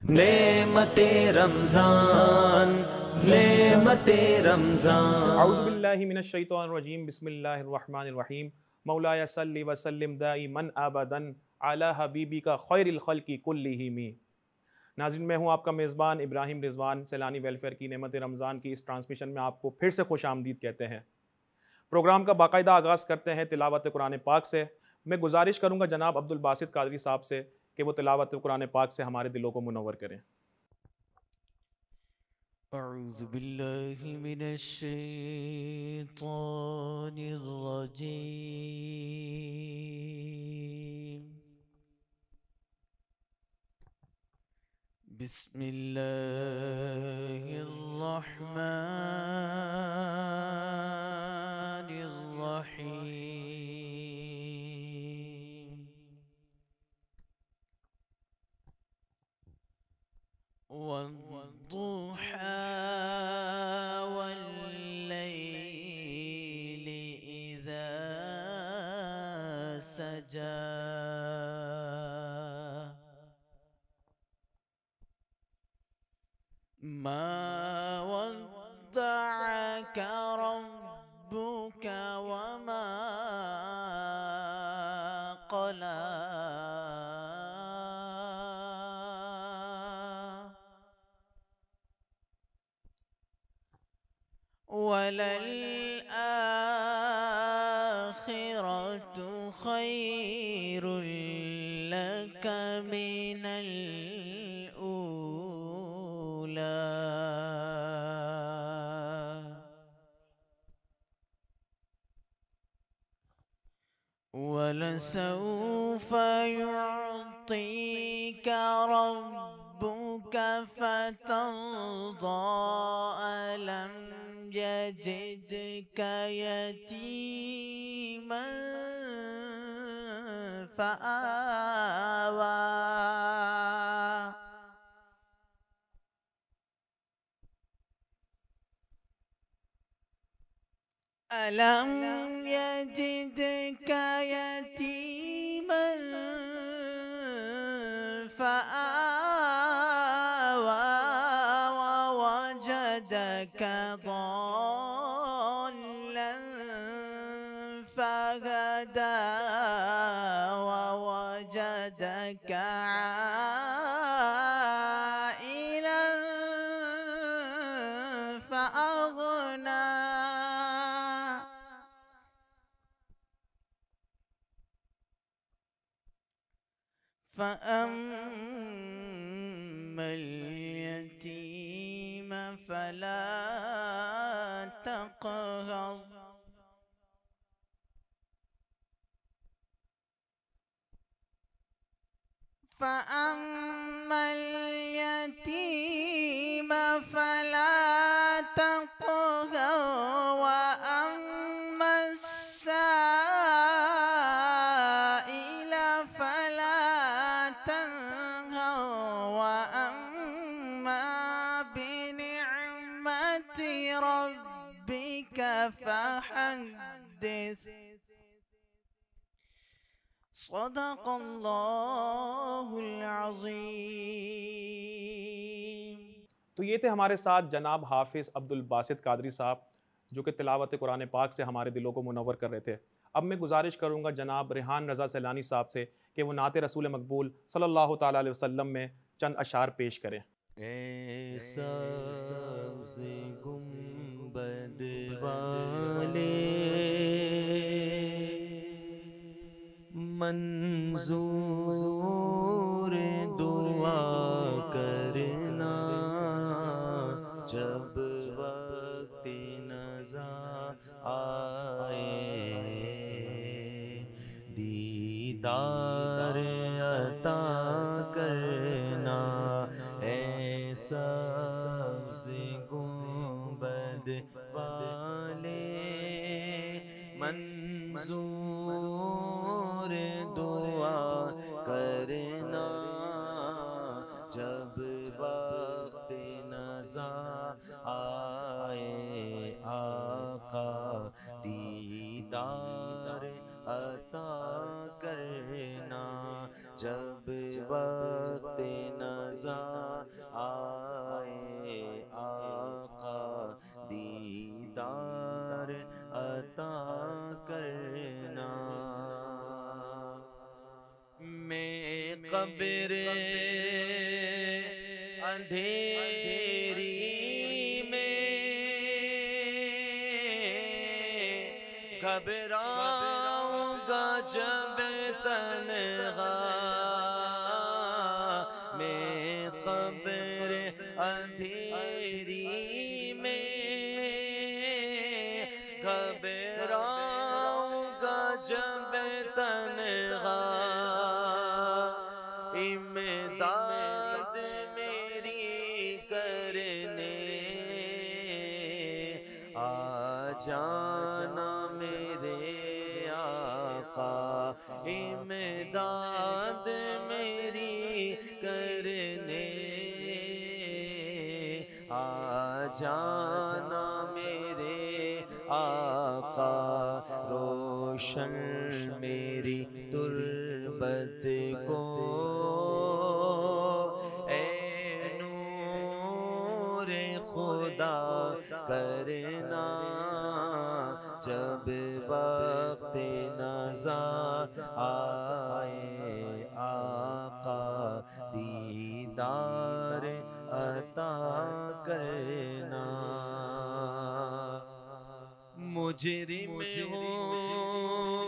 نعمت رمضان، نعمت رمضان۔ اعوذ باللہ من الشیطان الرجیم، بسم اللہ الرحمن الرحیم۔ مولایا صلی وسلم دائما ابدا علی حبیبک خیر الخلق کلہم۔ ناظرین، میں ہوں آپ کا میزبان ابراہیم رضوان۔ سیلانی ویلفیئر کی نعمت رمضان کی اس ٹرانسمیشن میں آپ کو پھر سے خوش آمدید کہتے ہیں۔ پروگرام کا باقاعدہ آغاز کرتے ہیں تلاوت قرآن پاک سے۔ میں گزارش کروں گا جناب عبدالباسط قادری صاحب سے کہ وہ تلاوت قرآن پاک سے ہمارے دلوں کو منور کریں۔ اعوذ باللہ من الشیطان الرجیم، بسم اللہ الرحمن الرحیم۔ والضحى والليل إذا سجى، ما ودعك ربك وما قلى، وَلَلْآخِرَةُ خَيْرٌ لَكَ مِنَ الْأُولَى، وَلَسَوْفَ يُعْطِيكَ رَبُّكَ فَتَرْضَىٰ، أَلَمْ يَجِدْكَ يَتِيمًا فَآوَىٰ، أَلَمْ يَجِدْكَ يَتِيمًا فَآوَىٰ، وَوَجَدَكَ ضَالًّا فَهَدَىٰ، وَوَجَدَكَ عَائِلًا فَأَغْنَىٰ، فَأَمَّا الْيَتِيمَ فَلَا تَقْهَرْ، فَأَمَّا الْيَتِيمَ فَلَا تَقْهَرْ، وَأَمَّا السَّائِلَ فَلَا تَنْهَرْ، وَأَمَّا بِنِعْمَةِ رَبِّكَ فَحَدِّثْ۔ صدق اللہ العظیم۔ تو یہ تھے ہمارے ساتھ جناب حافظ عبدالباسط قادری صاحب، جو کہ تلاوت قرآن پاک سے ہمارے دلوں کو منور کر رہے تھے۔ اب میں گزارش کروں گا جناب ریحان رضا سیلانی صاحب سے کہ وہ نعت رسول مقبول صلی اللہ تعالیٰ علیہ وسلم میں چند اشعار پیش کریں۔ اے سبز گنبد والے، منظور دعا کرنا، جب وقت نزا آئے، دیدار عطا کرنا۔ اے سبز گنبد والے، منظور دعا کرنا، جب وقت نزا آئے، آقا دیدار عطا کرنا، جب وقت نزا آئے آقا دیدار عطا کرنا میں قبر اندھیری میں گھبراؤں گا جب تنہا میں قبر اندھیری میں گھبراؤں گا جب تنہا امداد میری کرنے آ جانا میرے آقا امداد میری کرنے آ جانا میرے آقا روشن میری تربت کو اے نور خدا کرنا جب وقت نزا آئے آقا دیدار عطا کرنا مجرم ہوں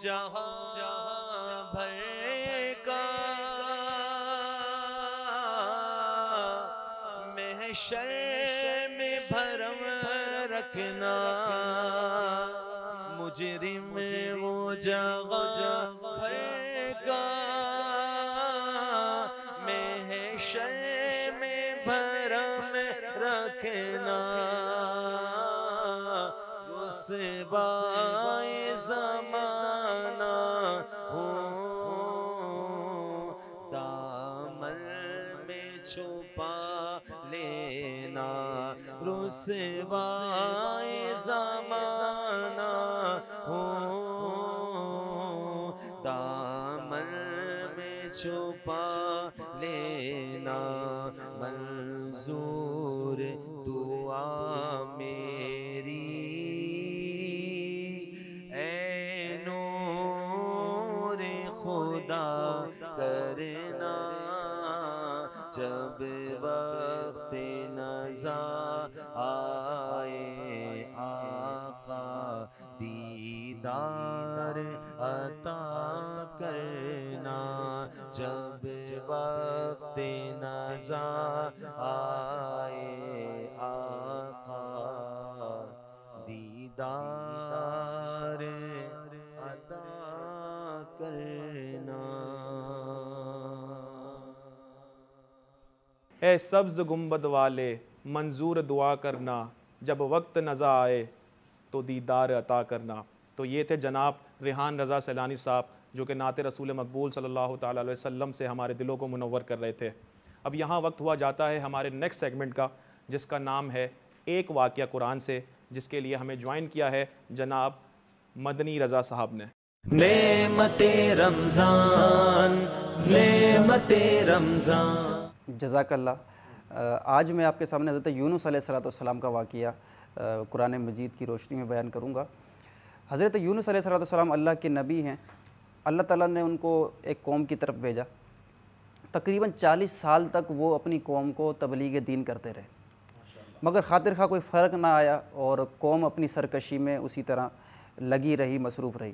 جہاں بھر کا محشر میں بھرم رکھنا مجرم وہ جگہ بھر کا محشر میں بھرم رکھنا رسوائے زمانہ ہوں دامن میں چھپا لینا رسوائے زمانہ ہوں دامن میں چھپا لینا منظور دعا میری اے نور خدا کرنا جب وقت نزا آئے آقا دیدار عطا کرنا جب وقت نزا آئے آقا دیدار عطا کرنا اے سبز گنبد والے منظور دعا کرنا جب وقت نزا آئے تو دیدار عطا کرنا. تو یہ تھے جناب ریحان رضا سیلانی صاحب جو کہ نعت رسول مقبول صلی اللہ تعالیٰ علیہ وسلم سے ہمارے دلوں کو منور کر رہے تھے. اب یہاں وقت ہوا جاتا ہے ہمارے نیکسٹ سیگمنٹ کا جس کا نام ہے ایک واقعہ قرآن سے، جس کے لیے ہمیں جوائن کیا ہے جناب مدنی رضا صاحب نے. نعمت رمضان نعمت رمضان. جزاک اللہ. آج میں آپ کے سامنے حضرت یونس علیہ السلام کا واقعہ قرآن مجید کی روشنی میں بیان کروں گا. حضرت یونس علیہ السلام اللہ کے نبی ہیں. اللہ تعالیٰ نے ان کو ایک قوم کی طرف بھیجا. تقریباً 40 سال تک وہ اپنی قوم کو تبلیغ دین کرتے رہے، مگر خاطر خواہ کوئی فرق نہ آیا اور قوم اپنی سرکشی میں اسی طرح لگی رہی، مصروف رہی.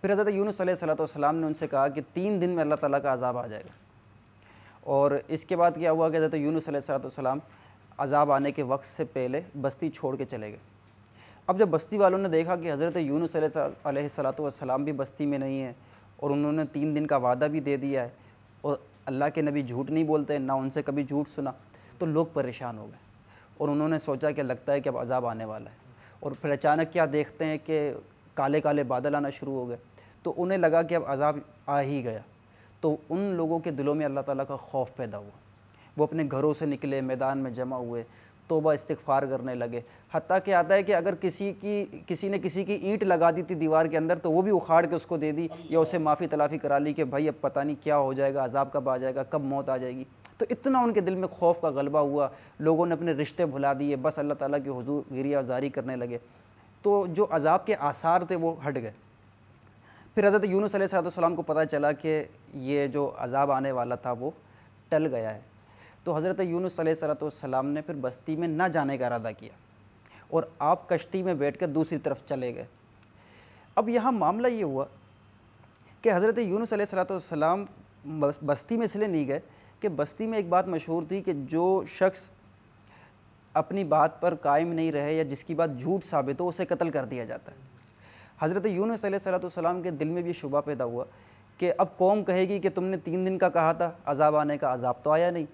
پھر حضرت یونس علیہ السلام نے ان سے کہا کہ 3 دن میں اللہ تعالیٰ کا عذاب آ جائے گا. اور اس کے بعد کیا ہوا کہ حضرت یونس علیہ السلام عذاب آنے کے وقت سے پہلے بستی چھوڑ کے چلے گئے. اب جب بستی والوں نے دیکھا کہ حضرت یونس علیہ السلام بھی بستی میں نہیں ہے اور انہوں نے 3 دن کا وعدہ بھی دے دیا ہے اور اللہ کے نبی جھوٹ نہیں بولتے، نہ ان سے کبھی جھوٹ سنا، تو لوگ پریشان ہو گئے اور انہوں نے سوچا کہ لگتا ہے کہ اب عذاب آنے والا ہے. اور پھر اچانک کیا دیکھتے ہیں کہ کالے کالے بادل آنا شروع ہو گئے، تو انہیں لگا کہ اب عذاب آ ہی گیا. تو ان لوگوں کے دلوں میں اللہ تعالیٰ کا خوف پیدا ہوا. وہ اپنے گھروں سے نکلے، میدان میں جمع ہوئے، توبہ استغفار کرنے لگے. حتیٰ کہ آتا ہے کہ اگر کسی نے کسی کی اینٹ لگا دی تھی دیوار کے اندر تو وہ بھی اکھاڑ کے اس کو دے دی یا اسے معافی تلافی کرا لی کہ بھائی اب پتہ نہیں کیا ہو جائے گا، عذاب کب آ جائے گا، کب موت آ جائے گی. تو اتنا ان کے دل میں خوف کا غلبہ ہوا، لوگوں نے اپنے رشتے بھلا دیے، بس اللہ تعالیٰ کے حضور گریہ زاری کرنے لگے، تو جو عذاب کے آثار تھے وہ ہٹ گئے۔ پھر حضرت یونس علیہ السلام کو پتہ چلا کہ یہ جو عذاب آنے والا تھا وہ ٹل گیا ہے، تو حضرت یونس علیہ السلام نے پھر بستی میں نہ جانے کا ارادہ کیا اور آپ کشتی میں بیٹھ کر دوسری طرف چلے گئے۔ اب یہاں معاملہ یہ ہوا کہ حضرت یونس علیہ السلام بستی میں اس لیے نہیں گئے کہ بستی میں ایک بات مشہور تھی کہ جو شخص اپنی بات پر قائم نہیں رہے یا جس کی بات جھوٹ ثابت ہو اسے قتل کر دیا جاتا ہے۔ حضرت یونس علیہ السلام کے دل میں بھی شبہ پیدا ہوا کہ اب قوم کہے گی کہ تم نے 3 دن کا کہا تھا عذاب آنے کا، عذاب تو آیا نہیں،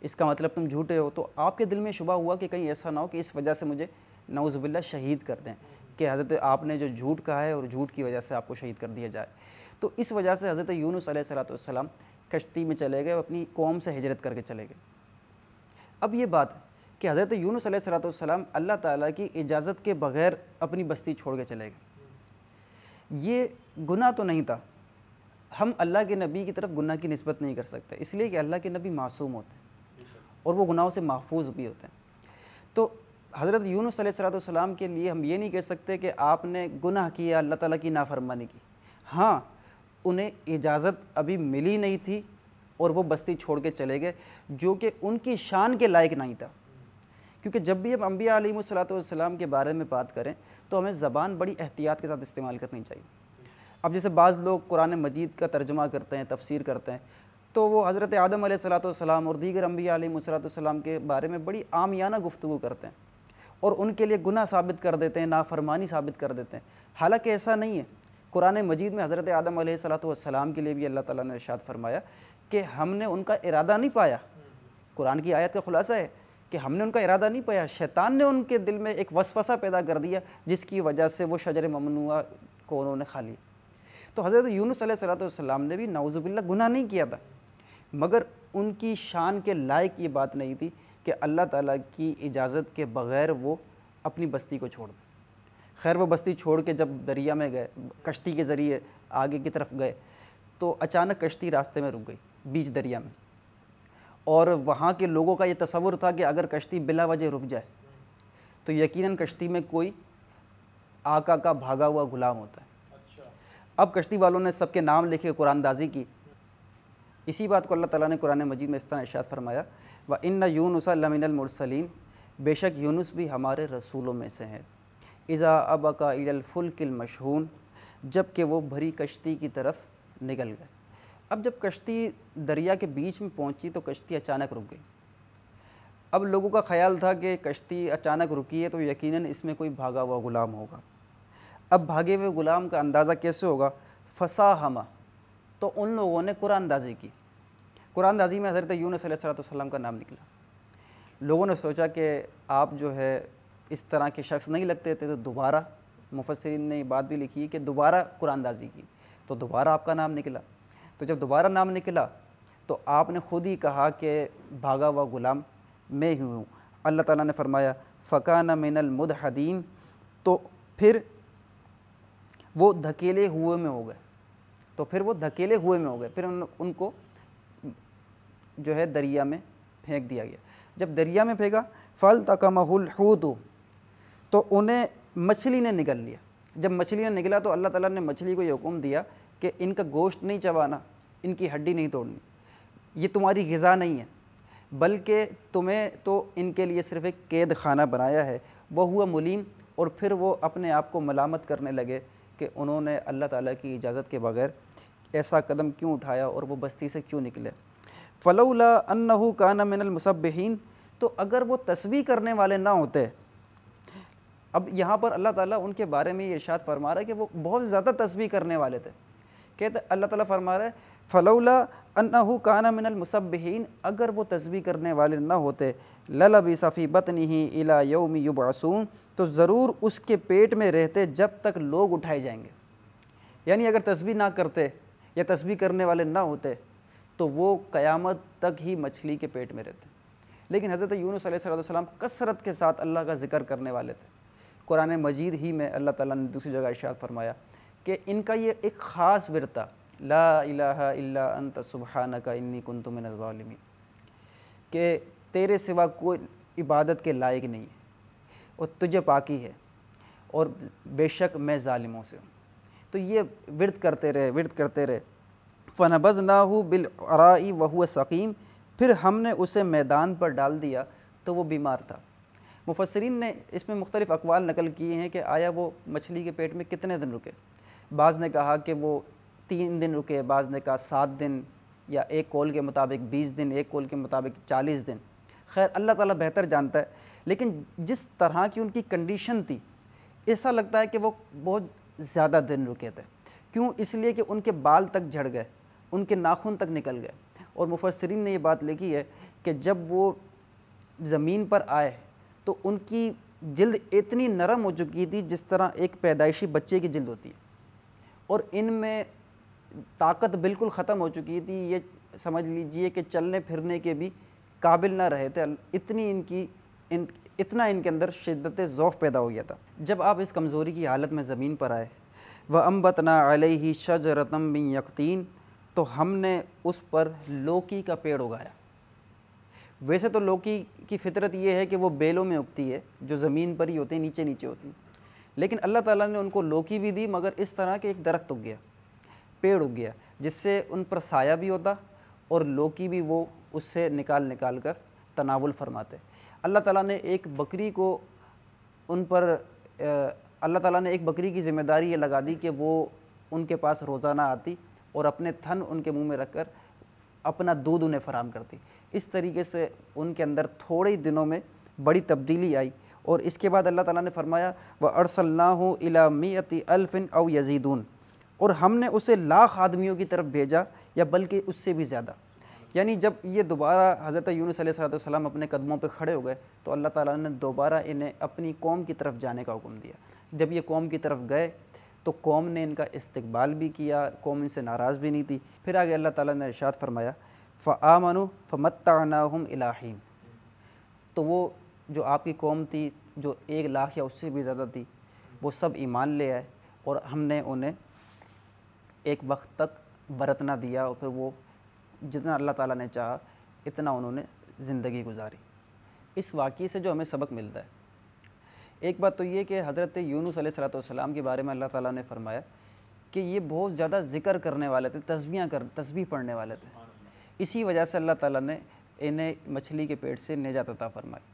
اس کا مطلب تم جھوٹے ہو۔ تو آپ کے دل میں شبہ ہوا کہ کہیں ایسا نہ ہو کہ اس وجہ سے مجھے نعوذ باللہ شہید کر دیں، کہ حضرت آپ نے جو جھوٹ کہا ہے اور جھوٹ کی وجہ سے آپ کو شہید کر دیا جائے۔ تو اس وجہ سے حضرت یونس علیہ السلام کشتی میں چلے گئے، اپنی قوم سے ہجرت کر کے چلے گئے۔ اب یہ بات کہ حضرت یونس علیہ السلام اللہ تعالیٰ کی اجازت کے بغیر اپنی بستی چھوڑ کے چلے گئے، یہ گناہ تو نہیں تھا۔ ہم اللہ کے نبی کی طرف گناہ کی نسبت نہیں کر سکتے، اس لیے کہ اللہ کے نبی معصوم ہوتے ہیں اور وہ گناہوں سے محفوظ بھی ہوتے ہیں۔ تو حضرت یونس علیہ السلام کے لیے ہم یہ نہیں کہہ سکتے کہ آپ نے گناہ کیا، اللہ تعالیٰ کی نافرمانی کی۔ ہاں، انہیں اجازت ابھی ملی نہیں تھی اور وہ بستی چھوڑ کے چلے گئے، جو کہ ان کی شان کے لائق نہیں تھا، کیونکہ جب بھی ہم انبیاء علیہ السلام کے بارے میں بات کریں تو ہمیں زبان بڑی احتیاط کے ساتھ استعمال کرنی چاہیے۔ اب جیسے بعض لوگ قرآن مجید کا ترجمہ کرتے ہیں، تفسیر کرتے ہیں، تو وہ حضرت آدم علیہ السلام اور دیگر انبیاء علیہ السلام کے بارے میں بڑی عامیانہ گفتگو کرتے ہیں اور ان کے لیے گناہ ثابت کر دیتے ہیں، نافرمانی ثابت کر دیتے ہیں، حالانکہ ایسا نہیں ہے۔ قرآن مجید میں حضرت آدم علیہ السلام کے لیے بھی اللہ تعالیٰ نے ارشاد فرمایا کہ ہم نے ان کا ارادہ نہیں پایا۔ قرآن کی آیت کا خلاصہ ہے کہ ہم نے ان کا ارادہ نہیں پایا، شیطان نے ان کے دل میں ایک وسوسہ پیدا کر دیا جس کی وجہ سے وہ شجر ممنوعہ کو انہوں نے کھا لیا۔ تو حضرت یونس علیہ السلام نے بھی نعوذ باللہ گناہ نہیں کیا تھا، مگر ان کی شان کے لائق یہ بات نہیں تھی کہ اللہ تعالیٰ کی اجازت کے بغیر وہ اپنی بستی کو چھوڑ دیں۔ خیر وہ بستی چھوڑ کے جب دریا میں گئے، کشتی کے ذریعے آگے کی طرف گئے، تو اچانک کشتی راستے میں رک گئی بیچ دریا میں، اور وہاں کے لوگوں کا یہ تصور تھا کہ اگر کشتی بلا وجہ رک جائے تو یقیناً کشتی میں کوئی آقا کا بھاگا ہوا غلام ہوتا ہے۔ اب کشتی والوں نے سب کے نام لکھے، قرآن اندازی کی۔ اسی بات کو اللہ تعالیٰ نے قرآن مجید میں اس طرح ارشاد فرمایا، وَإِنَّ يُونُسَ لَمِنَ الْمُرْسَلِينَ، بے شک یونس بھی ہمارے رسولوں میں سے ہیں، اِذَا أَبَقَ إِلَى الْفُلْكِ الْمَشْحُونِ، جب کہ وہ بھری کشتی کی طرف نکل گئے۔ اب جب کشتی دریا کے بیچ میں پہنچی تو کشتی اچانک رک گئی۔ اب لوگوں کا خیال تھا کہ کشتی اچانک رکی ہے تو یقیناً اس میں کوئی بھاگا ہوا غلام ہوگا۔ اب بھاگے ہوئے غلام کا اندازہ کیسے ہوگا؟ فَسَاهَمَ، تو ان لوگوں نے قرآن اندازی کی۔ قرآن اندازی میں حضرت یونس علیہ السلام کا نام نکلا۔ لوگوں نے سوچا کہ آپ جو ہے اس طرح کے شخص نہیں لگتے تھے، تو دوبارہ مفسرین نے یہ بات بھی لکھی کہ دوبارہ قرآن اندازی کی تو دوبارہ آپ کا نام نکلا۔ تو جب دوبارہ نام نکلا تو آپ نے خود ہی کہا کہ بھاگا ہوا غلام میں ہی ہوں۔ اللہ تعالیٰ نے فرمایا فَكَانَ مِنَ الْمُدْحَضِينَ، تو پھر وہ دھکیلے ہوئے میں ہو گئے، پھر ان کو جو ہے دریا میں پھینک دیا گیا۔ جب دریا میں پھینکا فَالْتَقَمَهُ الْحُوتُ، تو انہیں مچھلی نے نگل لیا۔ جب مچھلی نے نگلا تو اللہ تعالیٰ نے مچھلی کو یہ حکم دیا کہ ان کا گوشت نہیں چبانا، ان کی ہڈی نہیں توڑنی، یہ تمہاری غذا نہیں ہے، بلکہ تمہیں تو ان کے لیے صرف ایک قید خانہ بنایا ہے۔ وَهُوَ مُلِيمٌ، اور پھر وہ اپنے آپ کو ملامت کرنے لگے کہ انہوں نے اللہ تعالیٰ کی اجازت کے بغیر ایسا قدم کیوں اٹھایا اور وہ بستی سے کیوں نکلے۔ فَلَوْلَا أَنَّهُ كَانَ مِنَ الْمُسَبِّحِينَ، تو اگر وہ تسبیح کرنے والے نہ ہوتے۔ اب یہاں پر اللہ تعالیٰ ان کے بارے میں یہ ارشاد فرما رہا ہے کہ وہ بہت زیادہ تسبیح کرنے والے تھے۔ کہتے اللہ تعالیٰ فرما رہا ہے فَلَوْلَا أَنَّهُ كَانَ مِنَ الْمُسَبِّحِينَ، اگر وہ تسبیح کرنے والے نہ ہوتے، لَلَبِثَ فِي بَطْنِهِ إِلَى يَوْمِ يُبْعَثُونَ، تو ضرور اس کے پیٹ میں رہتے جب تک لوگ اٹھائے جائیں گے۔ یعنی اگر تسبیح نہ کرتے یا تسبیح کرنے والے نہ ہوتے تو وہ قیامت تک ہی مچھلی کے پیٹ میں رہتے۔ لیکن حضرت یونس علیہ السلام کثرت کے ساتھ اللہ کا ذکر کرنے والے تھے۔ قرآن مجید ہی میں اللہ تعالیٰ نے دوسری جگہ ارشاد فرمایا کہ ان کا یہ ایک خاص ورد تھا، لا الہ الا انت سبحانک انی کنت من الظالمین، کہ تیرے سوا کوئی عبادت کے لائق نہیں ہے اور تجھے پاکی ہے اور بے شک میں ظالموں سے ہوں۔ تو یہ ورد کرتے رہے فَنَبَذْنَاهُ بِالْعَرَاءِ وَهُوَ سَقِيمٌ، پھر ہم نے اسے میدان پر ڈال دیا تو وہ بیمار تھا۔ مفسرین نے اس میں مختلف اقوال نقل کیے ہیں کہ آیا وہ مچھلی کے پیٹ میں کتنے دن رکے۔ بعض نے کہا کہ وہ 3 دن رکے، بعض نے کہا 7 دن، یا ایک قول کے مطابق 20 دن، ایک قول کے مطابق 40 دن۔ خیر اللہ تعالیٰ بہتر جانتا ہے، لیکن جس طرح کی ان کی کنڈیشن تھی ایسا لگتا ہے کہ وہ بہت زیادہ دن رکے تھے۔ کیوں؟ اس لیے کہ ان کے بال تک جھڑ گئے، ان کے ناخن تک نکل گئے، اور مفسرین نے یہ بات لکھی ہے کہ جب وہ زمین پر آئے تو ان کی جلد اتنی نرم ہو چکی تھی جس طرح ایک پیدائشی بچے کی جلد ہوتی ہے، اور ان میں طاقت بالکل ختم ہو چکی تھی، یہ سمجھ لیجئے کہ چلنے پھرنے کے بھی قابل نہ رہے تھے، اتنا ان کے اندر شدت ضعف پیدا ہو گیا تھا۔ جب آپ اس کمزوری کی حالت میں زمین پر آئے وَأَنبَتْنَا عَلَيْهِ شَجَرَةً مِّن يَقْطِينٍ، تو ہم نے اس پر لوکی کا پیڑ اگایا۔ ویسے تو لوکی کی فطرت یہ ہے کہ وہ بیلوں میں اگتی ہے جو زمین پر ہی ہوتے ہیں، نیچے نیچے ہوتی ہیں، لیکن اللہ تعالیٰ نے ان کو لوکی بھی دی، مگر اس طرح کے ایک درخت اگ گیا، پیڑ اگ گیا، جس سے ان پر سایہ بھی ہوتا اور لوکی بھی وہ اس سے نکال کر تناول فرماتے۔ اللہ تعالیٰ نے ایک بکری کو ان پر اللہ تعالیٰ نے ایک بکری کی ذمہ داری یہ لگا دی کہ وہ ان کے پاس روزانہ آتی اور اپنے تھن ان کے منہ میں رکھ کر اپنا دودھ انہیں فراہم کرتی۔ اس طریقے سے ان کے اندر تھوڑے ہی دنوں میں بڑی تبدیلی آئی، اور اس کے بعد اللہ تعالیٰ نے فرمایا وَأَرْسَلْنَاهُ إِلَىٰ مِئَةِ أَلْفٍ أَوْ يَزِيدُونَ، اور ہم نے اسے 1,00,000 آدمیوں کی طرف بھیجا یا بلکہ اس سے بھی زیادہ۔ یعنی جب یہ دوبارہ حضرت یونس علیہ السلام اپنے قدموں پہ کھڑے ہو گئے تو اللہ تعالیٰ نے دوبارہ انہیں اپنی قوم کی طرف جانے کا حکم دیا۔ جب یہ قوم کی طرف گئے تو قوم نے ان کا استقبال بھی کیا، قوم ان سے ناراض بھی نہیں تھی۔ پھر آگے اللہ تعالیٰ نے ارشاد فرمایا فَآمَنُوا فَمَتَّعْنَاهُمْ إِلَىٰ حِينٍ، تو وہ جو آپ کی قوم تھی جو 1,00,000 یا اس سے بھی زیادہ تھی، وہ سب ایمان لے آئے اور ہم نے انہیں ایک وقت تک برتنا دیا، اور پھر وہ جتنا اللہ تعالیٰ نے چاہا اتنا انہوں نے زندگی گزاری۔ اس واقعے سے جو ہمیں سبق ملتا ہے، ایک بات تو یہ کہ حضرت یونس علیہ السلام کے بارے میں اللہ تعالیٰ نے فرمایا کہ یہ بہت زیادہ ذکر کرنے والے تھے، تسبیح پڑھنے والے تھے، اسی وجہ سے اللہ تعالیٰ نے انہیں مچھلی کے پیٹ سے نجات عطا فرمائی۔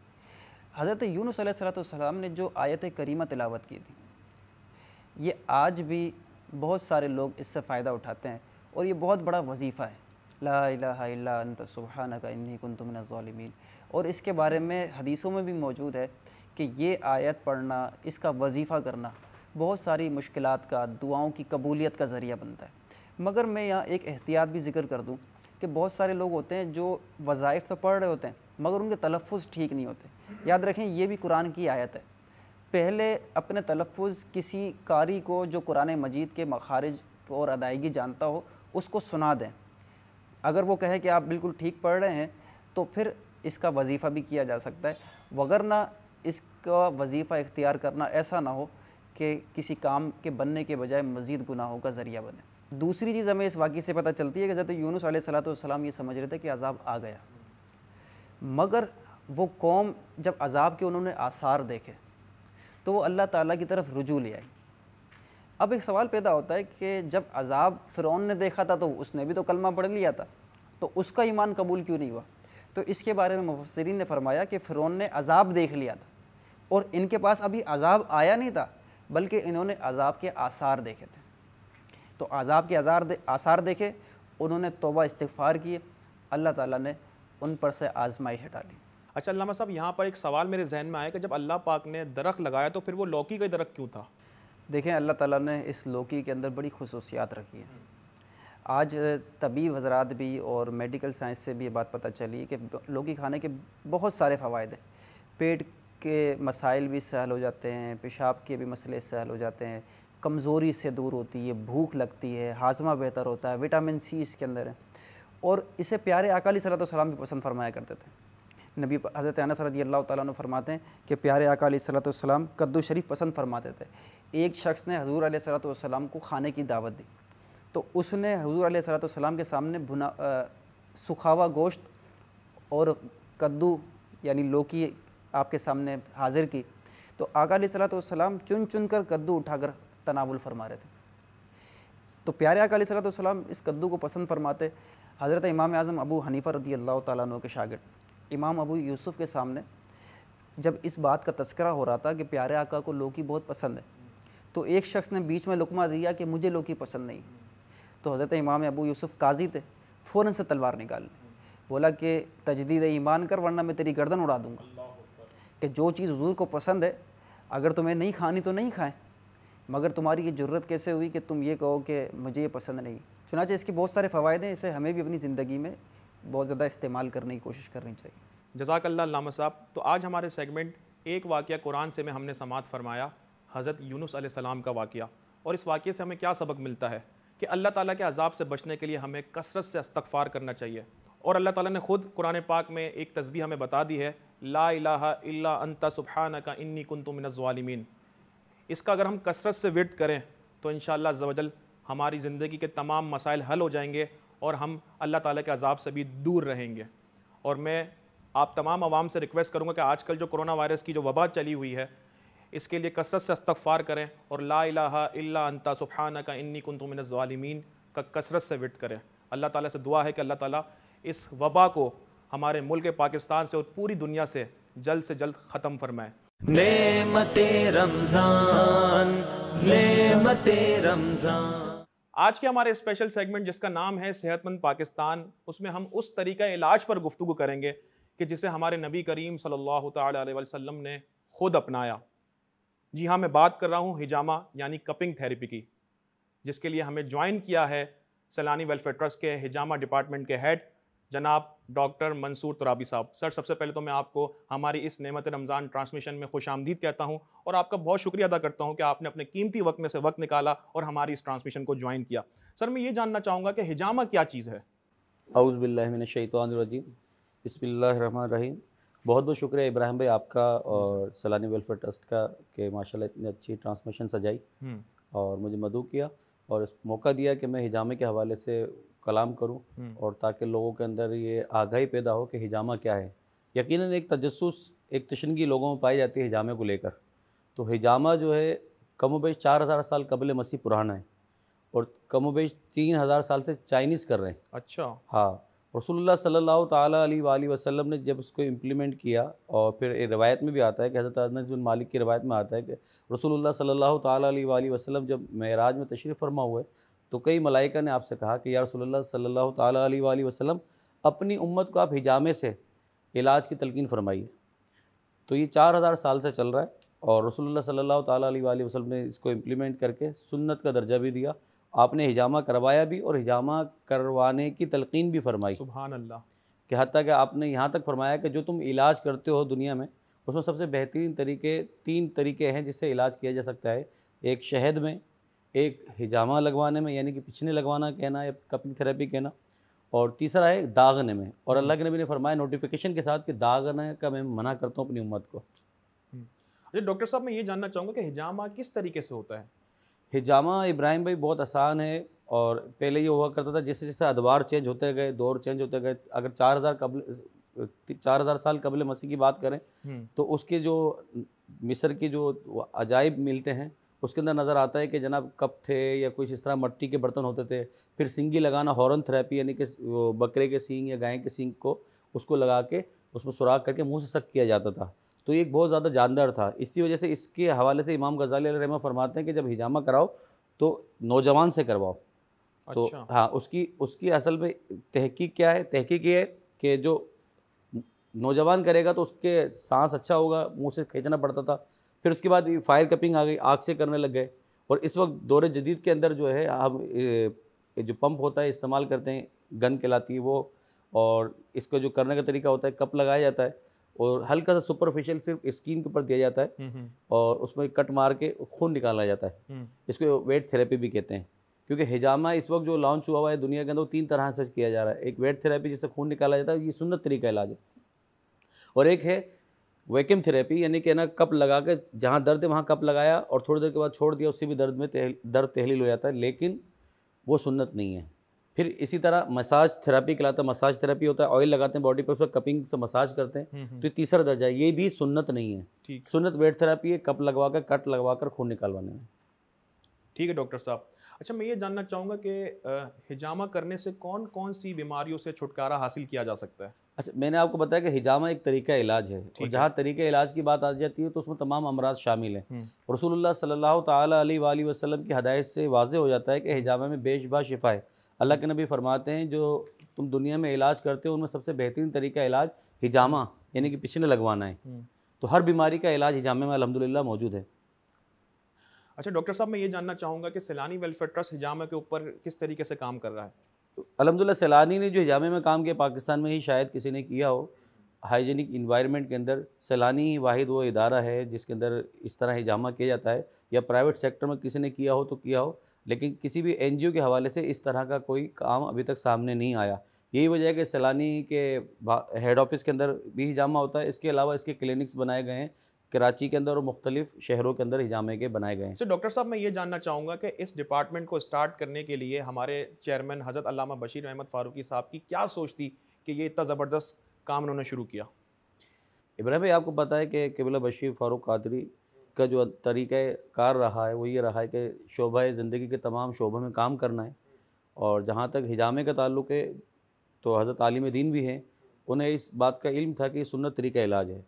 حضرت یونس علیہ السلام نے جو آیت کریمہ تلاوت کی تھی، یہ آج بھی بہت سارے لوگ اس سے فائدہ اٹھاتے ہیں، اور یہ بہت بڑا وظیفہ ہے، لا الہ الا انت سبحانک انی کنت من الظالمین۔ اور اس کے بارے میں حدیثوں میں بھی موجود ہے کہ یہ آیت پڑھنا، اس کا وظیفہ کرنا بہت ساری مشکلات کا، دعاؤں کی قبولیت کا ذریعہ بنتا ہے۔ مگر میں یہاں ایک احتیاط بھی ذکر کر دوں کہ بہت سارے لوگ ہوتے ہیں جو وظائف تو پڑھ رہے ہوتے ہیں مگر ان کے تلفظ ٹھیک نہیں ہوتے۔ یاد رکھیں یہ بھی قرآن کی آیت ہے، پہلے اپنے تلفظ کسی قاری کو جو قرآن مجید کے مخارج اور ادائیگی جانتا ہو اس کو سنا دیں، اگر وہ کہے کہ آپ بالکل ٹھیک پڑھ رہے ہیں تو پھر اس کا وظیفہ بھی کیا جا سکتا ہے، وگرنہ اس کا وظیفہ اختیار کرنا ایسا نہ ہو کہ کسی کام کے بننے کے بجائے مزید گناہوں کا ذریعہ بنے۔ دوسری چیز ہمیں اس واقعے سے پتہ چلتی ہے کہ حضرت یونس علیہ السلام یہ سمجھ رہے تھے کہ عذاب آ گیا، مگر وہ قوم جب عذاب کے انہوں نے آثار دیکھے تو وہ اللہ تعالیٰ کی طرف رجوع لے آئی۔ اب ایک سوال پیدا ہوتا ہے کہ جب عذاب فرعون نے دیکھا تھا تو اس نے بھی تو کلمہ پڑھ لیا تھا، تو اس کا ایمان قبول کیوں نہیں ہوا؟ تو اس کے بارے میں مفسرین نے فرمایا کہ فرعون نے عذاب دیکھ لیا تھا اور ان کے پاس ابھی عذاب آیا نہیں تھا، بلکہ انہوں نے عذاب کے آثار دیکھے تھے۔ تو عذاب کے آثار دیکھے، انہوں نے توبہ استغفار کیے، اللہ تعالیٰ نے ان پر سے آزمائش ہٹا لی۔ اچھا علامہ صاحب، یہاں پر ایک سوال میرے ذہن میں آیا کہ جب اللہ پاک نے درخت لگایا تو پھر وہ لوکی کا درخت کیوں تھا؟ دیکھیں اللہ تعالیٰ نے اس لوکی کے اندر بڑی خصوصیات رکھی ہیں۔ آج طبیب حضرات بھی اور میڈیکل سائنس سے بھی یہ بات پتہ چلی کہ لوکی کھانے کے بہت سارے فوائد ہیں، پیٹ کے مسائل بھی سہل ہو جاتے ہیں، پیشاب کے بھی مسئلے سہل ہو جاتے ہیں، کمزوری سے دور ہوتی ہے، بھوک لگتی ہے، ہاضمہ بہتر ہوتا ہے، وٹامن سی اس کے اندر ہے، اور اسے پیارے آقا علیہ السلام بھی پسند فرمایا کرتے تھے۔ نبی حضرت انس رضی اللہ تعالیٰ عنہ فرماتے ہیں کہ پیارے آقا علیہ السلام کدو شریف پسند فرماتے تھے۔ ایک شخص نے حضور علیہ السلام کو کھانے کی دعوت دی تو اس نے حضور علیہ السلام کے سامنے سکھا ہوا گوشت اور کدو یعنی لوکی آپ کے سامنے حاضر کی تو آقا علیہ الصلوۃ والسلام چن چن کر کدو اٹھا کر تناول فرما رہے تھے. تو پیارے آقا علیہ الصلوۃ والسلام اس کدو کو پسند فرماتے. حضرت امام اعظم ابو حنیفہ رضی اللہ تعالیٰ عنہ کے شاگرد امام ابو یوسف کے سامنے جب اس بات کا تذکرہ ہو رہا تھا کہ پیارے آقا کو لوکی بہت پسند ہے تو ایک شخص نے بیچ میں لقمہ دیا کہ مجھے لوکی پسند نہیں. تو حضرت امام ابو یوسف قاضی تھے, فوراً سے تلوار نکال بولا کہ تجدید ایمان کر ورنہ میں تیری گردن اڑا دوں گا, کہ جو چیز حضور کو پسند ہے اگر تمہیں نہیں کھانی تو نہیں کھائیں, مگر تمہاری یہ جرت کیسے ہوئی کہ تم یہ کہو کہ مجھے یہ پسند نہیں. چنانچہ اس کے بہت سارے فوائد ہیں, اسے ہمیں بھی اپنی زندگی میں بہت زیادہ استعمال کرنے کی کوشش کرنی چاہیے. جزاک اللہ علامہ صاحب. تو آج ہمارے سیگمنٹ ایک واقعہ قرآن سے میں ہم نے سماعت فرمایا, حضرت یونس علیہ السلام کا واقعہ, اور اس واقعے سے ہمیں کیا سبق ملتا ہے کہ اللہ تعالیٰ کے عذاب سے بچنے کے لیے ہمیں کثرت سے استغفار کرنا چاہیے. اور اللہ تعالیٰ نے خود قرآن پاک میں ایک تسبیح ہمیں بتا دی ہے, لا الہ الا انت سبحانک انی کنت من الظالمین. اس کا اگر ہم کثرت سے ورد کریں تو انشاءاللہ عز و جل ہماری زندگی کے تمام مسائل حل ہو جائیں گے اور ہم اللہ تعالیٰ کے عذاب سے بھی دور رہیں گے. اور میں آپ تمام عوام سے ریکویسٹ کروں گا کہ آج کل جو کرونا وائرس کی جو وبا چلی ہوئی ہے اس کے لیے کثرت سے استغفار کریں اور لا الہ الا انت سبحانک انی کنت من الظالمین کا کثرت سے ورد کریں. اللہ تعالیٰ سے دعا ہے کہ اللہ تعالیٰ اس وبا کو ہمارے ملک پاکستان سے اور پوری دنیا سے جلد ختم فرمائے. نعمت رمضان نعمت رمضان. آج کے ہمارے اسپیشل سیگمنٹ جس کا نام ہے صحت مند پاکستان, اس میں ہم اس طریقہ علاج پر گفتگو کریں گے کہ جسے ہمارے نبی کریم صلی اللہ تعالیٰ علیہ وسلم نے خود اپنایا. جی ہاں, میں بات کر رہا ہوں ہجامہ یعنی کپنگ تھیریپی کی, جس کے لیے ہمیں جوائن کیا ہے سیلانی ویلفیئر ٹرسٹ کے ہجامہ ڈپارٹمنٹ کے ہیڈ جناب ڈاکٹر منصور ترابی صاحب. سر, سب سے پہلے تو میں آپ کو ہماری اس نعمت رمضان ٹرانسمیشن میں خوش آمدید کہتا ہوں اور آپ کا بہت شکریہ ادا کرتا ہوں کہ آپ نے اپنے قیمتی وقت میں سے وقت نکالا اور ہماری اس ٹرانسمیشن کو جوائن کیا. سر, میں یہ جاننا چاہوں گا کہ ہجامہ کیا چیز ہے؟ اعوذ باللہ من الشیطان الرجیم, بسم اللہ الرحمن الرحیم. بہت بہت شکریہ ابراہیم بھائی آپ کا اور سیلانی ویلفیئر ٹرسٹ کا کہ ماشاءاللہ اتنی اچھی ٹرانسمیشن سجائی اور مجھے مدعو کیا اور اس موقع دیا کہ میں ہجامے کے حوالے سے کلام کروں اور تاکہ لوگوں کے اندر یہ آگاہی پیدا ہو کہ ہجامہ کیا ہے. یقیناً ایک تجسس, ایک تشنگی لوگوں میں پائی جاتی ہے ہجامے کو لے کر. تو ہجامہ جو ہے کم و بیش 4000 سال قبل مسیح پرانا ہے اور کم و بیش 3000 سال سے چائنیز کر رہے ہیں. اچھا. ہاں, رسول اللہ صلی اللہ تعالیٰ علیہ وآلہ وسلم نے جب اس کو امپلیمنٹ کیا, اور پھر ایک روایت میں بھی آتا ہے کہ حضرت انس بن مالک کی روایت میں آتا ہے کہ رسول اللہ صلی اللہ تعالیٰ علیہ وآلہ وسلم جب معراج میں تشریف فرما ہوئے تو کئی ملائکہ نے آپ سے کہا کہ یا رسول اللہ صلی اللہ تعالیٰ علیہ وآلہ وسلم اپنی امت کو آپ ہجامے سے علاج کی تلقین فرمائیے. تو یہ 4000 سال سے چل رہا ہے اور رسول اللہ صلی اللہ تعالیٰ علیہ وآلہ وسلم نے اس کو امپلیمنٹ کر کے سنت کا درجہ بھی دیا. آپ نے ہجامہ کروایا بھی اور ہجامہ کروانے کی تلقین بھی فرمائی. سبحان اللہ. کہ حتیٰ کہ آپ نے یہاں تک فرمایا کہ جو تم علاج کرتے ہو دنیا میں اس میں سب سے بہترین طریقے 3 طریقے ہیں جس سے علاج کیا جا سکتا ہے. ایک شہد میں, ایک ہجامہ لگوانے میں یعنی کہ پچھنے لگوانا کہنا یا کپنگ تھیراپی کہنا, اور تیسرا ہے داغنے میں. اور اللہ کے نبی نے فرمایا نوٹیفیکیشن کے ساتھ کہ داغنے کا میں منع کرتا ہوں اپنی امت کو. ڈاکٹر صاحب, میں یہ جاننا چاہوں گا کہ ہجامہ کس طریقے سے ہوتا ہے؟ ہجامہ ابراہیم بھائی بہت آسان ہے, اور پہلے یہ ہوا کرتا تھا جیسے جیسے ادوار چینج ہوتے گئے, دور چینج ہوتے گئے. اگر 4000 سال قبل مسیح کی بات کریں تو اس کے جو مصر کے جو عجائب ملتے ہیں اس کے اندر نظر آتا ہے کہ جناب کپ تھے یا کچھ اس طرح مٹی کے برتن ہوتے تھے. پھر سینگی لگانا, ہارن تھراپی یعنی کہ بکرے کے سینگ یا گائے کے سینگ کو اس کو لگا کے اس میں سوراخ کر کے منہ سے سک کیا جاتا تھا. تو یہ ایک بہت زیادہ جاندار تھا. اسی وجہ سے اس کے حوالے سے امام غزالی علیہ رحمہ فرماتے ہیں کہ جب ہجامہ کراؤ تو نوجوان سے کرواؤ. تو ہاں, اس کی اصل میں تحقیق کیا ہے؟ تحقیق یہ ہے کہ جو نوجوان کرے گا تو اس کے سانس اچھا ہوگا, منہ سے کھینچنا پڑتا تھا. پھر اس کے بعد فائر کپنگ آ گئی, آگ سے کرنے لگ گئے. اور اس وقت دور جدید کے اندر جو ہے ہم جو پمپ ہوتا ہے استعمال کرتے ہیں, گن کہلاتی ہے وہ, اور اس کو جو کرنے کا طریقہ ہوتا ہے کپ لگایا جاتا ہے اور ہلکا سا سپرفیشل صرف اسکین کے اوپر دیا جاتا ہے اور اس میں کٹ مار کے خون نکالا جاتا ہے. اس کو ویٹ تھیراپی بھی کہتے ہیں, کیونکہ ہجامہ اس وقت جو لانچ ہوا ہوا ہے دنیا کے اندر 3 طرح سے کیا جا رہا ہے. ایک ویٹ تھیراپی جس سے خون نکالا جاتا ہے, یہ سنت طریقہ علاج ہے. اور ایک ہے ویکیوم تھیراپی یعنی کہ نا کپ لگا کے جہاں درد ہے وہاں کپ لگایا اور تھوڑی دیر کے بعد چھوڑ دیا, اس سے بھی درد تحلیل ہو جاتا ہے. لیکن وہ سنت نہیں ہے. پھر اسی طرح مساج تھراپی کہلاتا ہے، مساج تھراپی ہوتا ہے، آئل لگاتے ہیں باڈی پر، اس پر کپنگ سے مساج کرتے ہیں، تو یہ تیسرا درجہ ہے، یہ بھی سنت نہیں ہے. سنت ویٹ تھراپی ہے، کپ لگوا کر کٹ لگوا کر خون نکالوانے میں. ٹھیک ہے ڈاکٹر صاحب. اچھا میں یہ جاننا چاہوں گا کہ حجامہ کرنے سے کون کون سی بیماریوں سے چھٹکارا حاصل کیا جا سکتا ہے؟ اچھا میں نے آپ کو بتایا کہ حجامہ ایک طریقہ علاج ہے، اور جہاں طریقہ علاج کی بات آ جاتی ہے تو اس میں تمام امراض شامل ہیں. رسول اللہ صلی اللہ تعالیٰ علیہ وآلہ وسلم کی ہدایت سے واضح ہو جاتا ہے کہ حجامہ میں بے شبہ شفا ہے. اللہ کے نبی فرماتے ہیں جو تم دنیا میں علاج کرتے ہو ان میں سب سے بہترین طریقہ علاج حجامہ یعنی کہ پچھلے لگوانا ہے. تو ہر بیماری کا علاج حجامہ میں الحمدللہ موجود ہے. اچھا ڈاکٹر صاحب میں یہ جاننا چاہوں گا کہ سیلانی ویلفیئر ٹرسٹ حجامہ کے اوپر کس طریقے سے کام کر رہا ہے؟ الحمدللہ سیلانی نے جو حجامے میں کام کیا پاکستان میں ہی شاید کسی نے کیا ہو. ہائیجینک انوائرمنٹ کے اندر سیلانی ہی واحد وہ ادارہ ہے جس کے اندر اس طرح حجامہ کیا جاتا ہے، یا پرائیویٹ سیکٹر میں کسی نے کیا ہو تو کیا ہو، لیکن کسی بھی این جی او کے حوالے سے اس طرح کا کوئی کام ابھی تک سامنے نہیں آیا. یہی وجہ ہے کہ سیلانی کے ہیڈ آفس کے اندر بھی حجامہ ہوتا ہے. اس کے علاوہ اس کے کلینکس بنائے گئے ہیں کراچی کے اندر اور مختلف شہروں کے اندر حجامے کے بنائے گئے ہیں. تو ڈاکٹر صاحب میں یہ جاننا چاہوں گا کہ اس ڈپارٹمنٹ کو اسٹارٹ کرنے کے لیے ہمارے چیئرمین حضرت علامہ بشیر احمد فاروقی صاحب کی کیا سوچ تھی کہ یہ اتنا زبردست کام انہوں نے شروع کیا؟ ابراہیم بھائی آپ کو پتہ ہے کہ قبلہ بشیر فاروق قادری کا جو طریقہ کار رہا ہے وہ یہ رہا ہے کہ شعبہ زندگی کے تمام شعبوں میں کام کرنا ہے. اور جہاں تک حجامے کا تعلق ہے تو حضرت عالم دین بھی ہیں، انہیں اس بات کا علم تھا کہ یہ سنت طریقہ علاج ہے.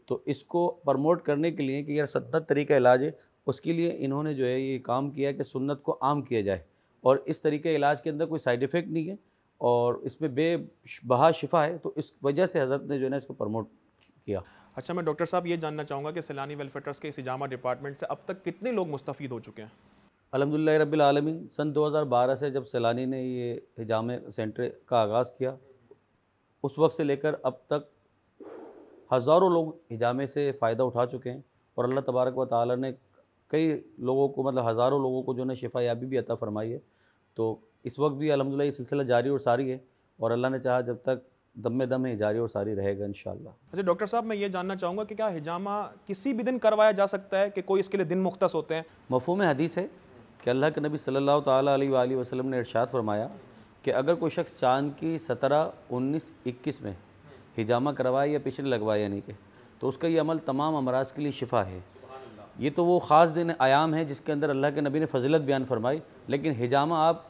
تو اس کو پرموٹ کرنے کے لیے کہ یہ سنت طریقہ علاج ہے، اس کے لیے انہوں نے جو ہے یہ کام کیا کہ سنت کو عام کیا جائے. اور اس طریقہ علاج کے اندر کوئی سائیڈ ایفیکٹ نہیں ہے اور اس میں بے بہا شفا ہے، تو اس وجہ سے حضرت نے جو ہے نا اس کو پرموٹ کیا. اچھا میں ڈاکٹر صاحب یہ جاننا چاہوں گا کہ سیلانی ویلفیئر ٹرسٹ کے اس حجامہ ڈپارٹمنٹ سے اب تک کتنے لوگ مستفید ہو چکے ہیں؟ الحمدللہ رب العالمین سن 2012 سے جب سیلانی نے یہ حجامہ سینٹر کا آغاز کیا اس وقت سے لے کر اب تک ہزاروں لوگ حجامے سے فائدہ اٹھا چکے ہیں. اور اللہ تبارک و تعالی نے کئی لوگوں کو مطلب ہزاروں لوگوں کو جو ہے شفا یابی بھی عطا فرمائی ہے. تو اس وقت بھی الحمدللہ یہ سلسلہ جاری اور ساری ہے، اور اللہ نے چاہا جب تک دم میں دم ہے جاری اور ساری رہے گا انشاءاللہ. اچھا ڈاکٹر صاحب میں یہ جاننا چاہوں گا کہ کیا حجامہ کسی بھی دن کروایا جا سکتا ہے کہ کوئی اس کے لیے دن مختص ہوتے ہیں؟ مفہوم حدیث ہے کہ اللہ کے نبی صلی اللہ تعالیٰ علیہ وآلہ وسلم نے ارشاد فرمایا کہ اگر کوئی شخص چاند کی 17، 19، 21 میں حجامہ کروائے یا پچھلے لگوائے یعنی کہ تو اس کا یہ عمل تمام امراض کے لیے شفا ہے. یہ تو وہ خاص دن ایام ہے جس کے اندر اللہ کے نبی نے فضیلت بیان فرمائی، لیکن حجامہ آپ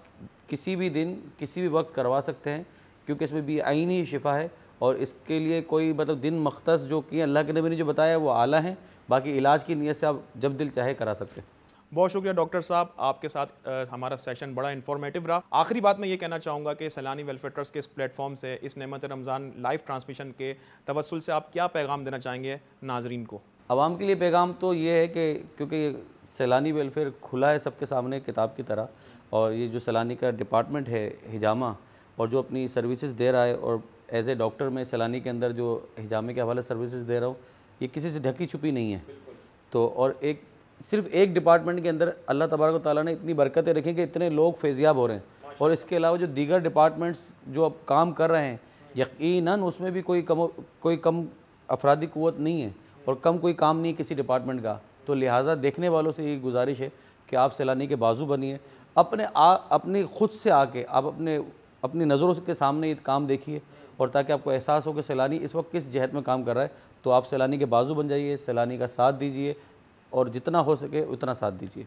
کسی بھی دن کسی بھی وقت کروا سکتے ہیں کیونکہ اس میں بھی عینی شفا ہے. اور اس کے لیے کوئی مطلب دن مختص جو کہ اللہ کے نبی نے جو بتایا وہ اعلیٰ ہیں، باقی علاج کی نیت سے آپ جب دل چاہے کرا سکتے ہیں. بہت شکریہ ڈاکٹر صاحب، آپ کے ساتھ ہمارا سیشن بڑا انفارمیٹیو رہا. آخری بات میں یہ کہنا چاہوں گا کہ سیلانی ویلفیئر ٹرسٹ کے اس پلیٹ فارم سے اس نعمت رمضان لائیو ٹرانسمیشن کے توسل سے آپ کیا پیغام دینا چاہیں گے ناظرین کو؟ عوام کے لیے پیغام تو یہ ہے کہ کیونکہ سیلانی ویلفیئر کھلا ہے سب کے سامنے کتاب کی طرح، اور یہ جو سیلانی کا ڈپارٹمنٹ ہے حجامہ اور جو اپنی سروسز دے رہا ہے، اور ایز اے ڈاکٹر میں سیلانی کے اندر جو حجامے کے حوالے سروسز دے رہا ہوں یہ کسی سے ڈھکی چھپی نہیں ہے. تو اور صرف ایک ڈپارٹمنٹ کے اندر اللہ تبارک و تعالیٰ نے اتنی برکتیں رکھی کہ اتنے لوگ فیضیاب ہو رہے ہیں. اور اس کے علاوہ جو دیگر ڈپارٹمنٹس جو اب کام کر رہے ہیں یقیناً اس میں بھی کوئی کم افرادی قوت نہیں ہے اور کم کوئی کام نہیں ہے کسی ڈپارٹمنٹ کا. تو لہٰذا دیکھنے والوں سے یہ گزارش ہے کہ آپ سیلانی کے بازو بنیے، اپنی خود سے آ کے آپ اپنی نظروں کے سامنے یہ کام دیکھیے، اور تاکہ آپ کو احساس ہو کہ سیلانی اس وقت کس جہت میں کام کر رہا ہے. تو آپ سیلانی کے بازو بن جائیے، سیلانی کا ساتھ دیجیے اور جتنا ہو سکے اتنا ساتھ دیجیے.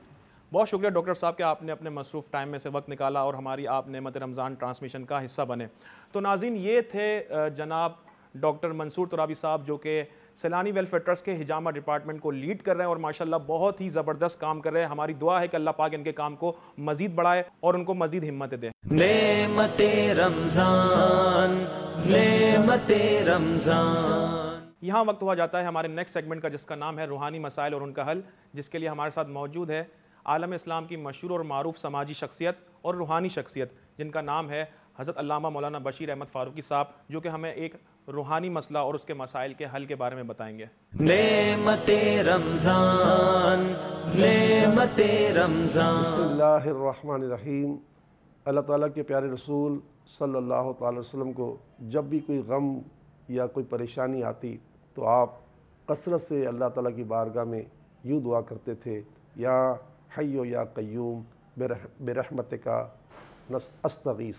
بہت شکریہ ڈاکٹر صاحب کہ آپ نے اپنے مصروف ٹائم میں سے وقت نکالا اور ہماری آپ نعمت رمضان ٹرانسمیشن کا حصہ بنے. تو ناظرین یہ تھے جناب ڈاکٹر منصور ترابی صاحب جو کہ سیلانی ویلفیئر ٹرسٹ کے حجامہ ڈپارٹمنٹ کو لیڈ کر رہے ہیں اور ماشاءاللہ بہت ہی زبردست کام کر رہے ہیں. ہماری دعا ہے کہ اللہ پاک ان کے کام کو مزید بڑھائے اور ان کو مزید ہمت دے. نعمت رمضان، نعمت رمضان. یہاں وقت ہوا جاتا ہے ہمارے نیکسٹ سیگمنٹ کا جس کا نام ہے روحانی مسائل اور ان کا حل، جس کے لیے ہمارے ساتھ موجود ہے عالم اسلام کی مشہور اور معروف سماجی شخصیت اور روحانی شخصیت جن کا نام ہے حضرت علامہ مولانا بشیر احمد فاروقی صاحب، جو کہ ہمیں ایک روحانی مسئلہ اور اس کے مسائل کے حل کے بارے میں بتائیں گے. نعمت رمضان، نعمت رمضان. بسم اللہ الرحمن الرحیم. اللہ تعالیٰ کے پیارے رسول صلی اللہ تعالی وسلم کو جب بھی کوئی غم یا کوئی پریشانی آتی تو آپ کثرت سے اللہ تعالیٰ کی بارگاہ میں یوں دعا کرتے تھے، یا حی یا قیوم برحمتک استغیث.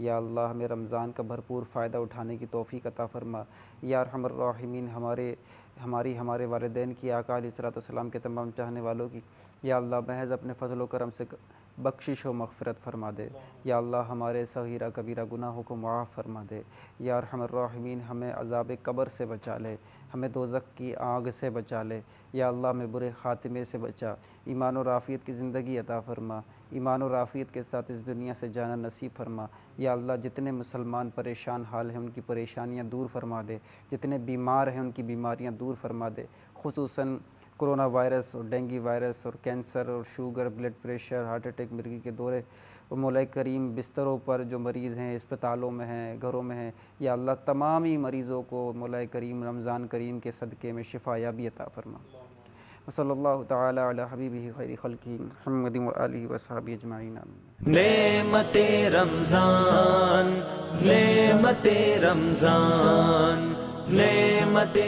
یا اللہ ہمیں رمضان کا بھرپور فائدہ اٹھانے کی توفیق عطا فرما۔ یا ارحم الراحمین ہمارے والدین کی، آقا علیہ الصلوۃ والسلام کے تمام چاہنے والوں کی یا اللہ محض اپنے فضل و کرم سے بخشش و مغفرت فرما دے۔ یا اللہ ہمارے صغیرہ کبیرہ گناہوں کو معاف فرما دے۔ یا ارحم الراحمین ہمیں عذاب قبر سے بچا لے، ہمیں دوزخ کی آگ سے بچا لے۔ یا اللہ ہمیں برے خاتمے سے بچا، ایمان و عافیت کی زندگی عطا فرما، ایمان و عافیت کے ساتھ اس دنیا سے جانا نصیب فرما۔ یا اللہ جتنے مسلمان پریشان حال ہیں ان کی پریشانیاں دور فرما دے، جتنے بیمار ہیں ان کی بیماریاں دور فرما دے، خصوصاً کرونا وائرس اور ڈینگی وائرس اور کینسر اور sugar, blood pressure, heart attack, مرگی کے دورے، اور مولا کریم بستروں پر جو مریض ہیں، اسپتالوں میں ہیں، گھروں میں ہیں، یا اللہ تمامی مریضوں کو مولا کریم رمضان کریم کے صدقے میں شفا یابی عطا فرما۔ وصلی اللہ تعالی علی حبیبہ خیر خلقہ محمد و آلہ و صحبہ اجمعین۔ نعمت رمضان، نعمت رمضان، نعمت